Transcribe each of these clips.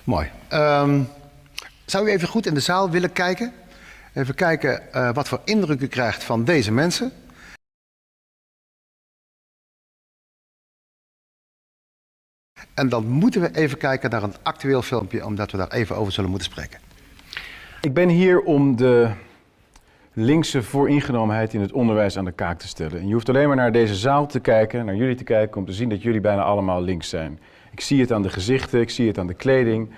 Mooi. Zou u even goed in de zaal willen kijken? Even kijken wat voor indruk u krijgt van deze mensen. En dan moeten we even kijken naar een actueel filmpje, omdat we daar even over zullen moeten spreken. Ik ben hier om de linkse vooringenomenheid in het onderwijs aan de kaak te stellen. En je hoeft alleen maar naar deze zaal te kijken, naar jullie te kijken, om te zien dat jullie bijna allemaal links zijn. Ik zie het aan de gezichten, ik zie het aan de kleding.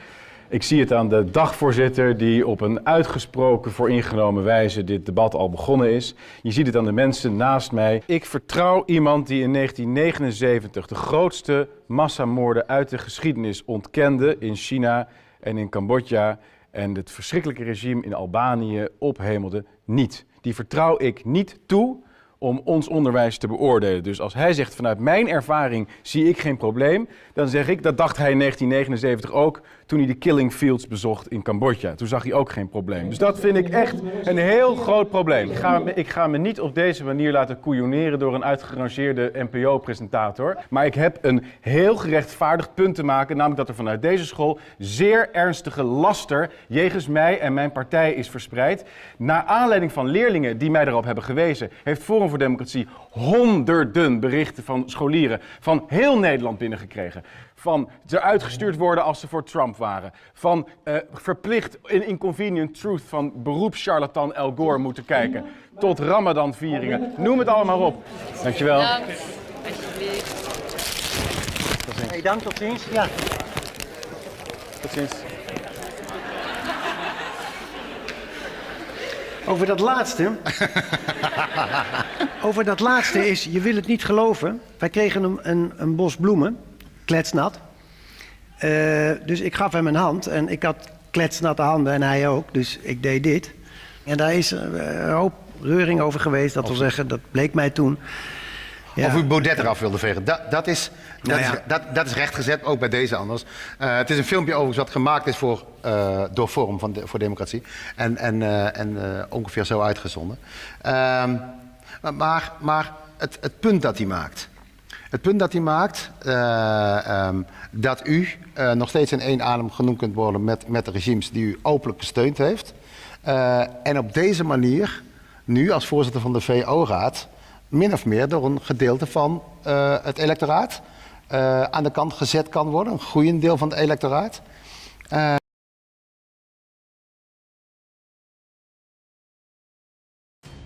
Ik zie het aan de dagvoorzitter die op een uitgesproken vooringenomen wijze dit debat al begonnen is. Je ziet het aan de mensen naast mij. Ik vertrouw iemand die in 1979 de grootste massamoorden uit de geschiedenis ontkende in China en in Cambodja en het verschrikkelijke regime in Albanië ophemelde niet. Die vertrouw ik niet toe om ons onderwijs te beoordelen. Dus als hij zegt vanuit mijn ervaring zie ik geen probleem, dan zeg ik dat dacht hij in 1979 ook toen hij de killing fields bezocht in Cambodja. Toen zag hij ook geen probleem. Dus dat vind ik echt een heel groot probleem. Ik ga me niet op deze manier laten koeioneren door een uitgerangeerde NPO-presentator. Maar ik heb een heel gerechtvaardigd punt te maken, namelijk dat er vanuit deze school zeer ernstige laster jegens mij en mijn partij is verspreid. Naar aanleiding van leerlingen die mij daarop hebben gewezen, heeft Forum voor Democratie honderden berichten van scholieren van heel Nederland binnengekregen. Van eruit gestuurd worden als ze voor Trump waren. Van verplicht in Inconvenient Truth van beroepscharlatan Al Gore moeten kijken. Tot Ramadan-vieringen. Noem het allemaal op. Dankjewel. Dank. Alsjeblieft. Hey, dank, tot ziens. Ja. Tot ziens. Over dat laatste is, je wil het niet geloven. Wij kregen een bos bloemen, kletsnat. Dus ik gaf hem een hand en ik had kletsnatte handen en hij ook. Dus ik deed dit. En daar is een hoop reuring over geweest. Dat wil zeggen, dat bleek mij toen. Ja. Of u Baudet eraf wilde vegen. Dat is rechtgezet, ook bij deze anders. Het is een filmpje overigens wat gemaakt is door Forum voor Democratie. En ongeveer zo uitgezonden. Maar het punt dat hij maakt. Het punt dat hij maakt, dat u nog steeds in één adem genoemd kunt worden met de regimes die u openlijk gesteund heeft. En op deze manier, nu als voorzitter van de VO-raad, min of meer door een gedeelte van het electoraat aan de kant gezet kan worden. Een groeiend deel van het electoraat.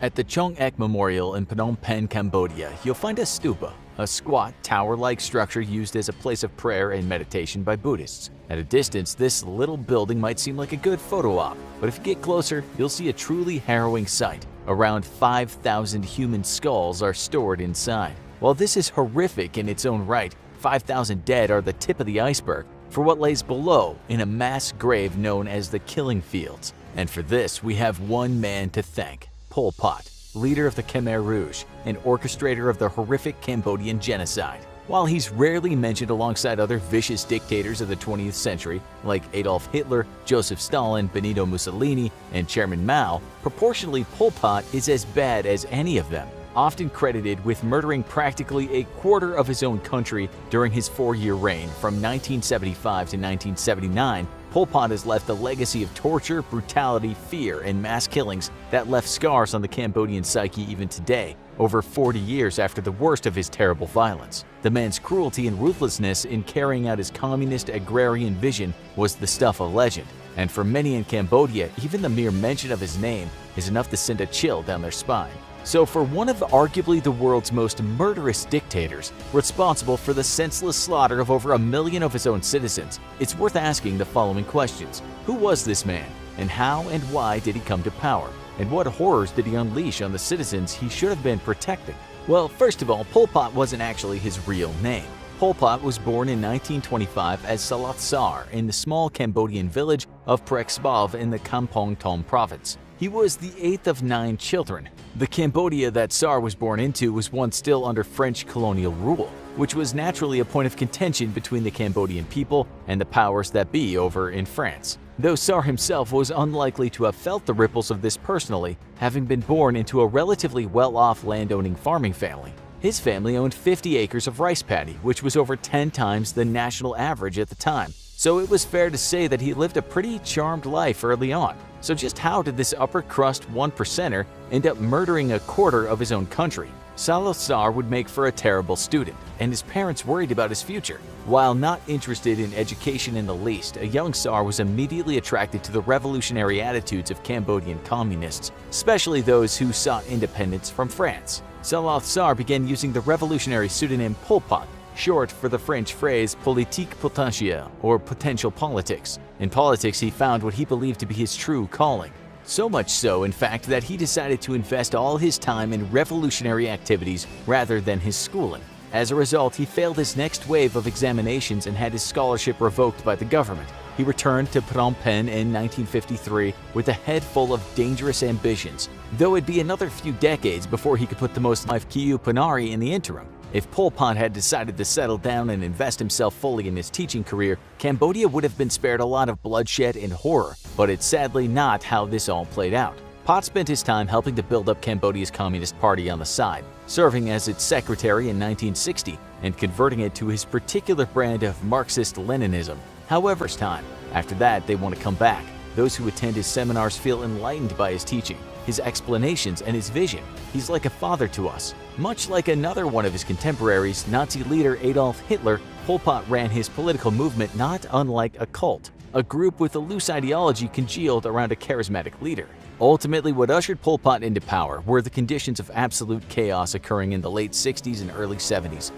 At the Chong Ek Memorial in Phnom Penh, Cambodia, you'll find a stupa, a squat, tower-like structure used as a place of prayer and meditation by Buddhists. At a distance, this little building might seem like a good photo op, but if you get closer, you'll see a truly harrowing sight. Around 5,000 human skulls are stored inside. While this is horrific in its own right, 5,000 dead are the tip of the iceberg for what lays below in a mass grave known as the Killing Fields. And for this, we have one man to thank. Pol Pot, leader of the Khmer Rouge and orchestrator of the horrific Cambodian genocide. While he's rarely mentioned alongside other vicious dictators of the 20th century like Adolf Hitler, Joseph Stalin, Benito Mussolini, and Chairman Mao, proportionally Pol Pot is as bad as any of them. Often credited with murdering practically a quarter of his own country during his 4-year reign from 1975 to 1979, Pol Pot has left a legacy of torture, brutality, fear, and mass killings that left scars on the Cambodian psyche even today, over 40 years after the worst of his terrible violence. The man's cruelty and ruthlessness in carrying out his communist agrarian vision was the stuff of legend, and for many in Cambodia, even the mere mention of his name is enough to send a chill down their spine. So for one of arguably the world's most murderous dictators, responsible for the senseless slaughter of over 1 million of his own citizens, it's worth asking the following questions. Who was this man? And how and why did he come to power? And what horrors did he unleash on the citizens he should have been protecting? Well, first of all, Pol Pot wasn't actually his real name. Pol Pot was born in 1925 as Salat Sar in the small Cambodian village of Prexbov in the Kampong Tom province. He was the 8th of 9 children. The Cambodia that Sar was born into was once still under French colonial rule, which was naturally a point of contention between the Cambodian people and the powers that be over in France. Though Sar himself was unlikely to have felt the ripples of this personally, having been born into a relatively well-off landowning farming family. His family owned 50 acres of rice paddy, which was over 10 times the national average at the time. so it was fair to say that he lived a pretty charmed life early on. So just how did this upper crust 1%er end up murdering a quarter of his own country? Salazar would make for a terrible student, and his parents worried about his future. While not interested in education in the least, a young Tsar was immediately attracted to the revolutionary attitudes of Cambodian communists, especially those who sought independence from France. Salazar began using the revolutionary pseudonym Pol Pot, short for the French phrase politique potentielle, or potential politics. In politics, he found what he believed to be his true calling. So much so, in fact, that he decided to invest all his time in revolutionary activities rather than his schooling. As a result, he failed his next wave of examinations and had his scholarship revoked by the government. He returned to Phnom Penh in 1953 with a head full of dangerous ambitions, though it'd be another few decades before he could put the most life Kiu Panari in the interim. If Pol Pot had decided to settle down and invest himself fully in his teaching career, Cambodia would have been spared a lot of bloodshed and horror, but it's sadly not how this all played out. Pot spent his time helping to build up Cambodia's Communist Party on the side, serving as its secretary in 1960 and converting it to his particular brand of Marxist-Leninism. However, it's time. After that, they want to come back. Those who attend his seminars feel enlightened by his teaching, his explanations, and his vision. He's like a father to us. Much like another one of his contemporaries, Nazi leader Adolf Hitler, Pol Pot ran his political movement not unlike a cult, a group with a loose ideology congealed around a charismatic leader. Ultimately, what ushered Pol Pot into power were the conditions of absolute chaos occurring in the late 60s and early 70s.